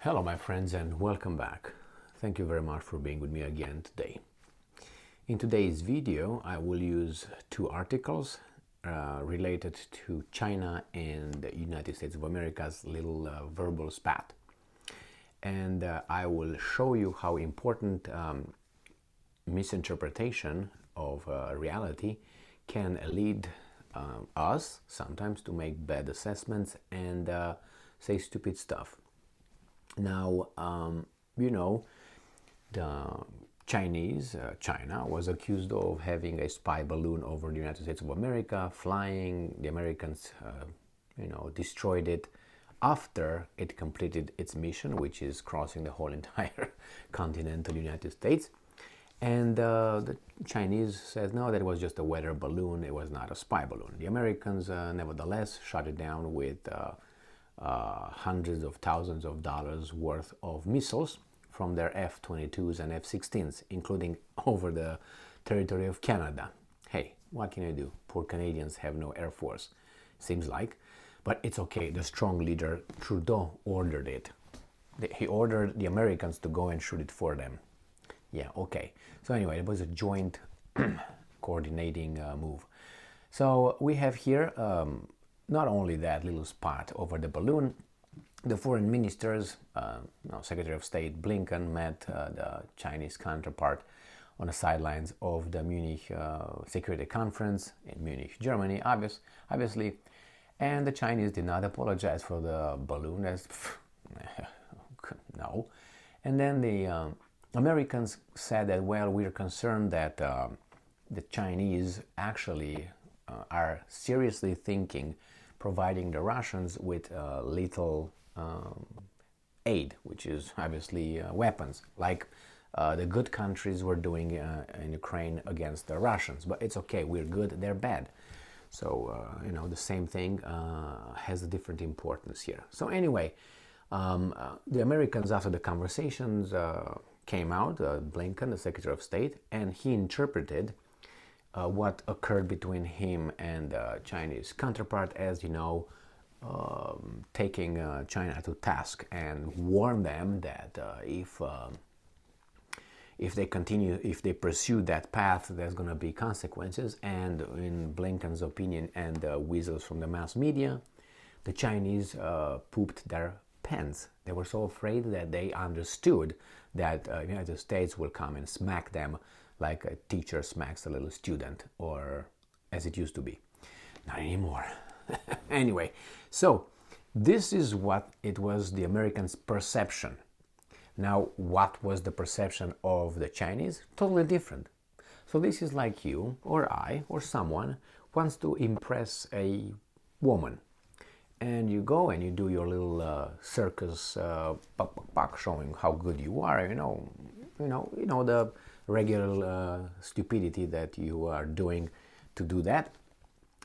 Hello my friends and welcome back. Thank you very much for being with me again today. In today's video I will use two articles related to China and the United States of America's little verbal spat. And I will show you how important misinterpretation of reality can lead us sometimes to make bad assessments and say stupid stuff. Now, the China was accused of having a spy balloon over the United States of America, flying. The Americans, destroyed it after it completed its mission, which is crossing the whole entire continental United States. And the Chinese says, no, that was just a weather balloon. It was not a spy balloon. The Americans, nevertheless, shot it down with hundreds of thousands of dollars worth of missiles from their F-22s and F-16s, including over the territory of Canada. Hey, what can you do? Poor Canadians have no air force, seems like. But it's okay, the strong leader Trudeau ordered it. He ordered the Americans to go and shoot it for them. Yeah, okay. So anyway, it was a joint coordinating move. So we have here not only that little spot over the balloon, the foreign ministers, Secretary of State Blinken met the Chinese counterpart on the sidelines of the Munich Security Conference in Munich, Germany, obviously. And the Chinese did not apologize for the balloon as no. And then the Americans said that, well, we're concerned that the Chinese actually are seriously thinking providing the Russians with lethal aid, which is obviously weapons, like the good countries were doing in Ukraine against the Russians. But it's okay, we're good, they're bad. So, the same thing has a different importance here. So anyway, the Americans, after the conversations came out, Blinken, the Secretary of State, and he interpreted what occurred between him and Chinese counterpart as, taking China to task and warn them that if they pursue that path, there's going to be consequences. And in Blinken's opinion and the whistles from the mass media, the Chinese pooped their pants. They were so afraid that they understood that the United States will come and smack them like a teacher smacks a little student, or as it used to be. Not anymore. Anyway, so this is what it was, the Americans' perception. Now, what was the perception of the Chinese? Totally different. So this is like you or I or someone wants to impress a woman. And you go and you do your little circus showing how good you are, the regular stupidity that you are doing to do that.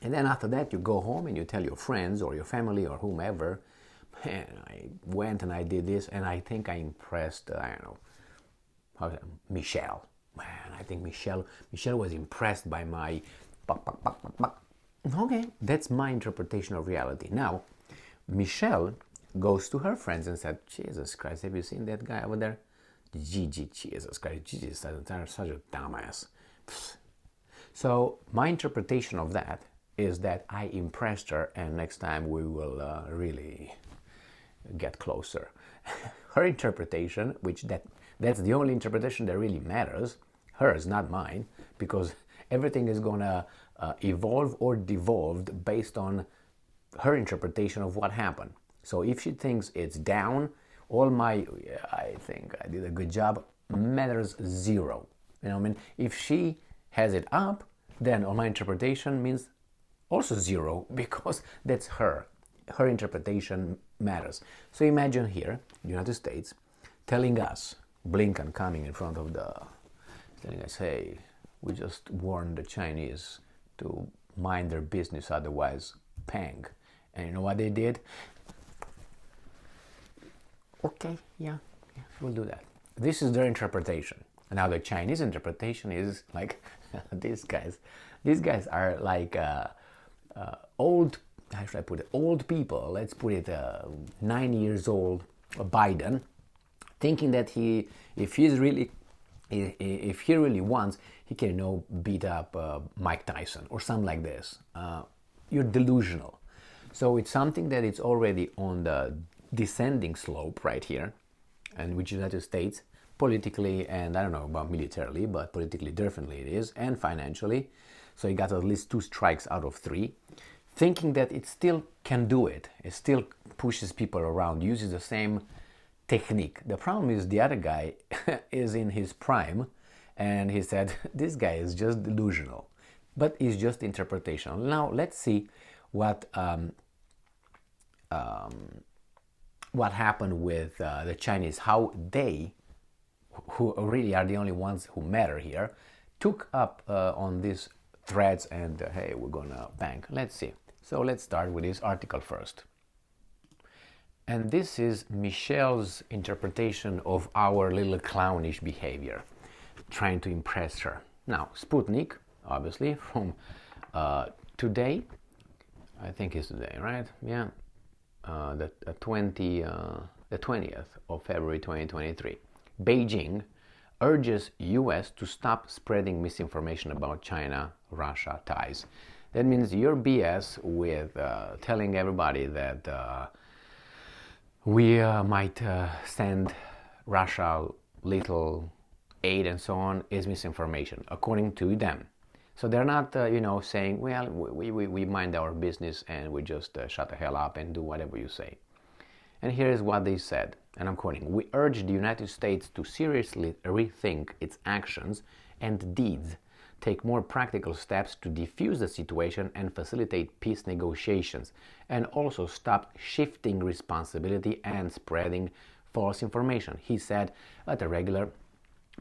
And then after that you go home and you tell your friends or your family or whomever, man, I went and I did this and I think I impressed, Michelle. Man, I think Michelle was impressed by my... Okay, that's my interpretation of reality. Now, Michelle goes to her friends and said, Jesus Christ, have you seen that guy over there? Gigi, Jesus Christ, Gigi is such a dumbass. So my interpretation of that is that I impressed her and next time we will really get closer. Her interpretation, that's the only interpretation that really matters, hers, not mine, because everything is gonna evolve or devolve based on her interpretation of what happened. So if she thinks it's down, I think I did a good job, matters zero. If she has it up, then all my interpretation means also zero, because that's her. Her interpretation matters. So imagine here, the United States, telling us, Blinken coming in front of telling us, hey, we just warned the Chinese to mind their business, otherwise, pang. And you know what they did? Okay, yeah, we'll do that. This is their interpretation. And now the Chinese interpretation is like, these guys are like old, how should I put it, old people. Let's put it 9 years old Biden thinking that if he really wants, he can, beat up Mike Tyson or something like this. You're delusional. So it's something that it's already on the descending slope right here, and which United States politically, and I don't know about militarily, but politically differently it is, and financially. So he got at least 2 strikes out of 3, thinking that it still can do it. It still pushes people around, uses the same technique. The problem is the other guy is in his prime, and he said, this guy is just delusional, but it's just interpretational. Now let's see what happened with the Chinese, how they, who really are the only ones who matter here, took up on these threats and hey, we're gonna bang. Let's see. So let's start with this article first. And this is Michelle's interpretation of our little clownish behavior, trying to impress her. Now, Sputnik, obviously, from today, I think it's today, right? Yeah, the 20th of February 2023. Beijing urges US to stop spreading misinformation about China-Russia ties. That means your BS with telling everybody that we might send Russia little aid and so on is misinformation, according to them. So they're not, saying, well, we mind our business and we just shut the hell up and do whatever you say. And here is what they said, and I'm quoting, "We urge the United States to seriously rethink its actions and deeds, take more practical steps to defuse the situation and facilitate peace negotiations, and also stop shifting responsibility and spreading false information," he said at a regular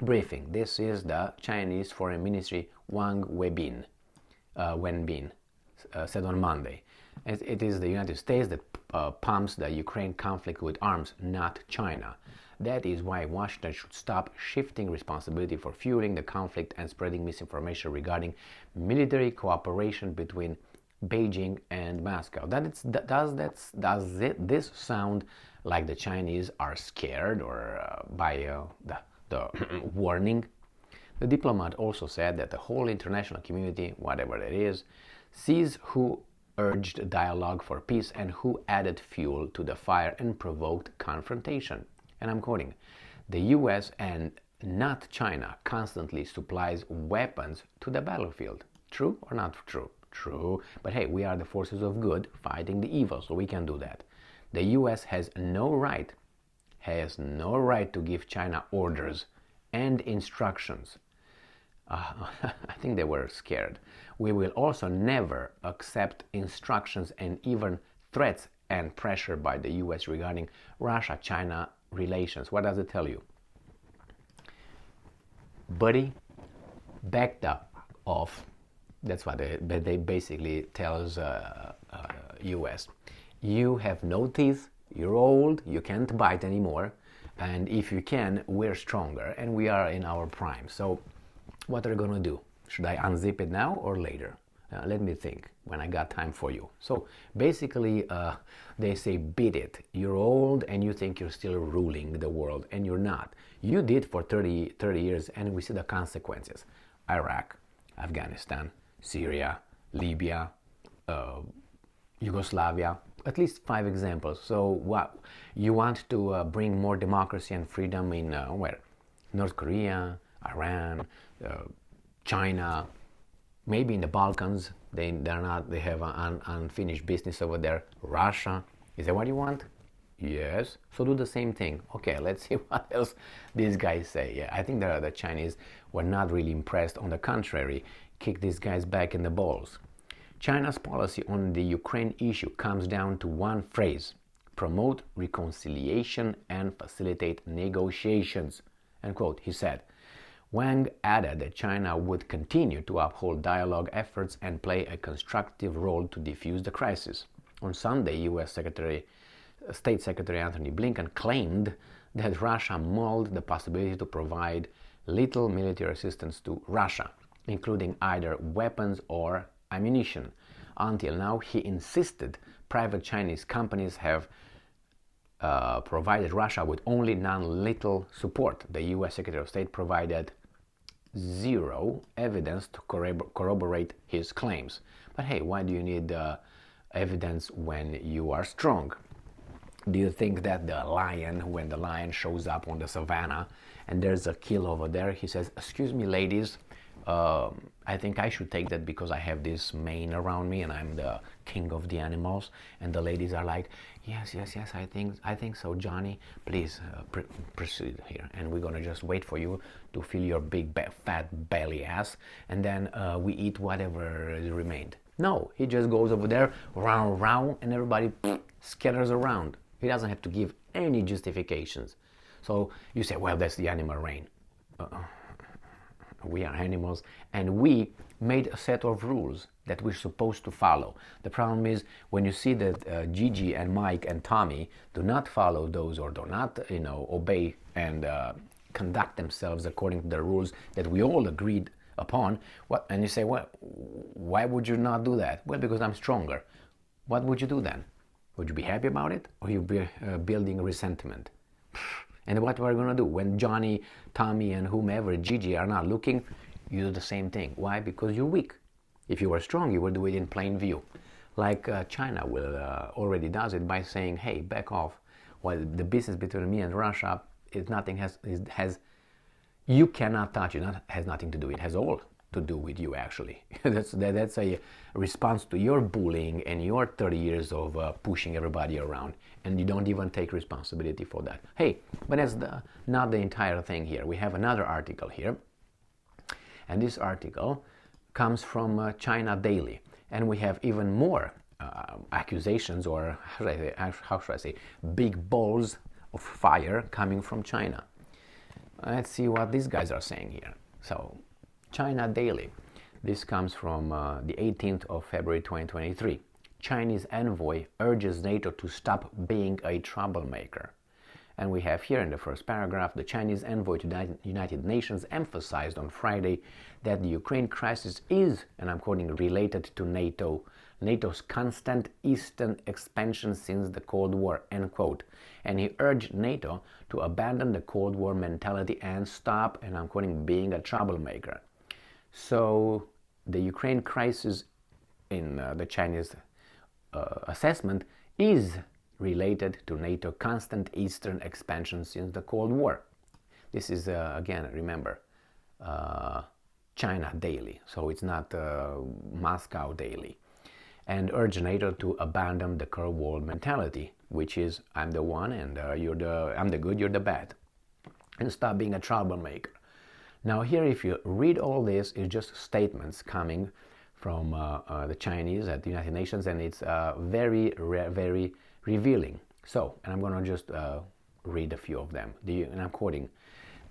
briefing. This is the Chinese Foreign Ministry Wang Wenbin said on Monday. It is the United States that pumps the Ukraine conflict with arms, not China. That is why Washington should stop shifting responsibility for fueling the conflict and spreading misinformation regarding military cooperation between Beijing and Moscow. Does this sound like the Chinese are scared or by the warning? The diplomat also said that the whole international community, whatever it is, sees who urged dialogue for peace and who added fuel to the fire and provoked confrontation. And I'm quoting, "The US and not China constantly supplies weapons to the battlefield." True or not true? True. But hey, we are the forces of good fighting the evil, so we can do that. The US has no right to give China orders and instructions. I think they were scared. "We will also never accept instructions and even threats and pressure by the US regarding Russia-China relations." What does it tell you? Buddy, backed up off. That's what they basically tells US. You have no teeth, you're old, you can't bite anymore, and if you can, we're stronger and we are in our prime. So what are you gonna do? Should I unzip it now or later? Let me think when I got time for you. So basically, they say, beat it. You're old and you think you're still ruling the world, and you're not. You did for 30 years, and we see the consequences. Iraq, Afghanistan, Syria, Libya, Yugoslavia, at least 5 examples. So what? You want to bring more democracy and freedom in where? North Korea, Iran, China, maybe in the Balkans. They have an unfinished business over there. Russia, is that what you want? Yes. So do the same thing. Okay, let's see what else these guys say. Yeah, I think the Chinese were not really impressed. On the contrary, kick these guys back in the balls. China's policy on the Ukraine issue comes down to one phrase: promote reconciliation and facilitate negotiations, end quote, he said. Wang added that China would continue to uphold dialogue efforts and play a constructive role to defuse the crisis. On Sunday, U.S. State Secretary Antony Blinken claimed that Russia mulled the possibility to provide little military assistance to Russia, including either weapons or ammunition. Until now, he insisted private Chinese companies have provided Russia with only non-lethal support. The US Secretary of State provided zero evidence to corroborate his claims. But hey, why do you need evidence when you are strong? Do you think that the lion, when the lion shows up on the savannah and there's a kill over there, he says, "Excuse me, ladies, I think I should take that because I have this mane around me and I'm the king of the animals." And the ladies are like, "Yes, yes, yes, I think so, Johnny. Please proceed here, and we're gonna just wait for you to fill your big fat belly ass, and then we eat whatever is remained." No, he just goes over there, round, round, and everybody scatters around. He doesn't have to give any justifications. So you say, well, that's the animal reign. We are animals, and we made a set of rules that we're supposed to follow. The problem is when you see that Gigi and Mike and Tommy do not follow those, or do not, obey and conduct themselves according to the rules that we all agreed upon. And you say, well, why would you not do that? Well, because I'm stronger. What would you do then? Would you be happy about it, or you be building resentment? And what we're going to do when Johnny, Tommy, and whomever, Gigi, are not looking, you do the same thing. Why? Because you're weak. If you were strong, you would do it in plain view. Like China will already does it by saying, hey, back off. While the business between me and Russia, you cannot touch it. Has nothing to do. It has all to do with you, actually. That's a response to your bullying and your 30 years of pushing everybody around, and you don't even take responsibility for that. Hey, but that's not the entire thing here. We have another article here, and this article comes from China Daily, and we have even more accusations, or how should I say, big balls of fire coming from China. Let's see what these guys are saying here. So, China Daily. This comes from the 18th of February 2023. Chinese envoy urges NATO to stop being a troublemaker. And we have here in the first paragraph, the Chinese envoy to the United Nations emphasized on Friday that the Ukraine crisis is, and I'm quoting, related to NATO's constant eastern expansion since the Cold War, end quote. And he urged NATO to abandon the Cold War mentality and stop, and I'm quoting, being a troublemaker. So the Ukraine crisis, in the Chinese assessment, is related to NATO constant eastern expansion since the Cold War. This is, again, remember, China Daily, so it's not Moscow Daily. And urge NATO to abandon the Cold War mentality, which is, I'm the one and I'm the good, you're the bad. And stop being a troublemaker. Now here, if you read all this, it's just statements coming from the Chinese at the United Nations, and it's very, very revealing. So, and I'm going to just read a few of them. And I'm quoting,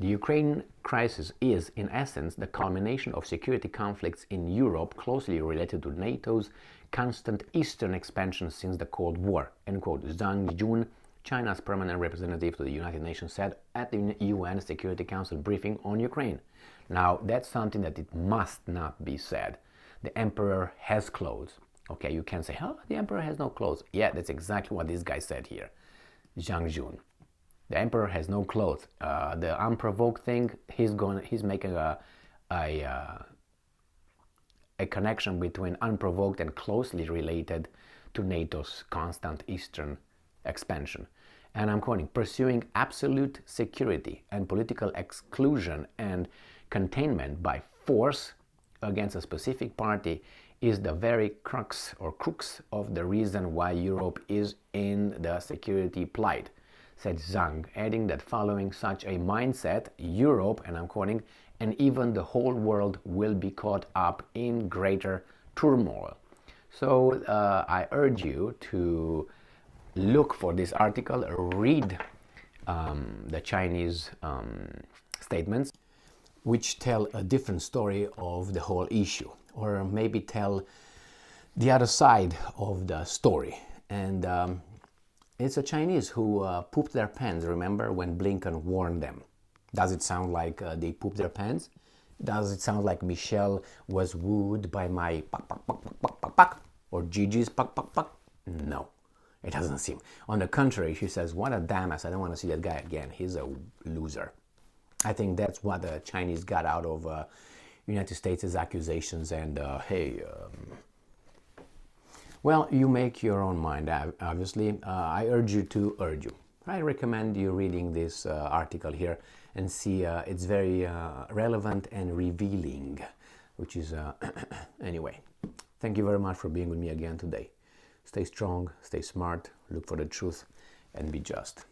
"The Ukraine crisis is, in essence, the culmination of security conflicts in Europe closely related to NATO's constant eastern expansion since the Cold War," end quote. Zhang Jun, China's permanent representative to the United Nations, said at the UN Security Council briefing on Ukraine. Now, that's something that it must not be said. The emperor has clothes. Okay, you can say, oh, the emperor has no clothes. Yeah, that's exactly what this guy said here, Zhang Jun. The emperor has no clothes. The unprovoked thing, he's making a connection between unprovoked and closely related to NATO's constant eastern expansion. And I'm quoting, "Pursuing absolute security and political exclusion and containment by force against a specific party is the very crux of the reason why Europe is in the security plight," said Zhang, adding that following such a mindset, Europe, and I'm quoting, "and even the whole world will be caught up in greater turmoil." So I urge you to look for this article, read the Chinese statements, which tell a different story of the whole issue, or maybe tell the other side of the story. And it's the Chinese who pooped their pants, remember, when Blinken warned them. Does it sound like they pooped their pants? Does it sound like Michelle was wooed by my pak, pak, pak, pak, pak, pak, pak, or Gigi's pak, pak, pak? No. It doesn't seem. On the contrary, she says, what a dumbass. I don't want to see that guy again. He's a loser. I think that's what the Chinese got out of United States' accusations. And hey, well, you make your own mind, obviously. I urge you to urge you. I recommend you reading this article here and see it's very relevant and revealing, which is, anyway, thank you very much for being with me again today. Stay strong, stay smart, look for the truth, and be just.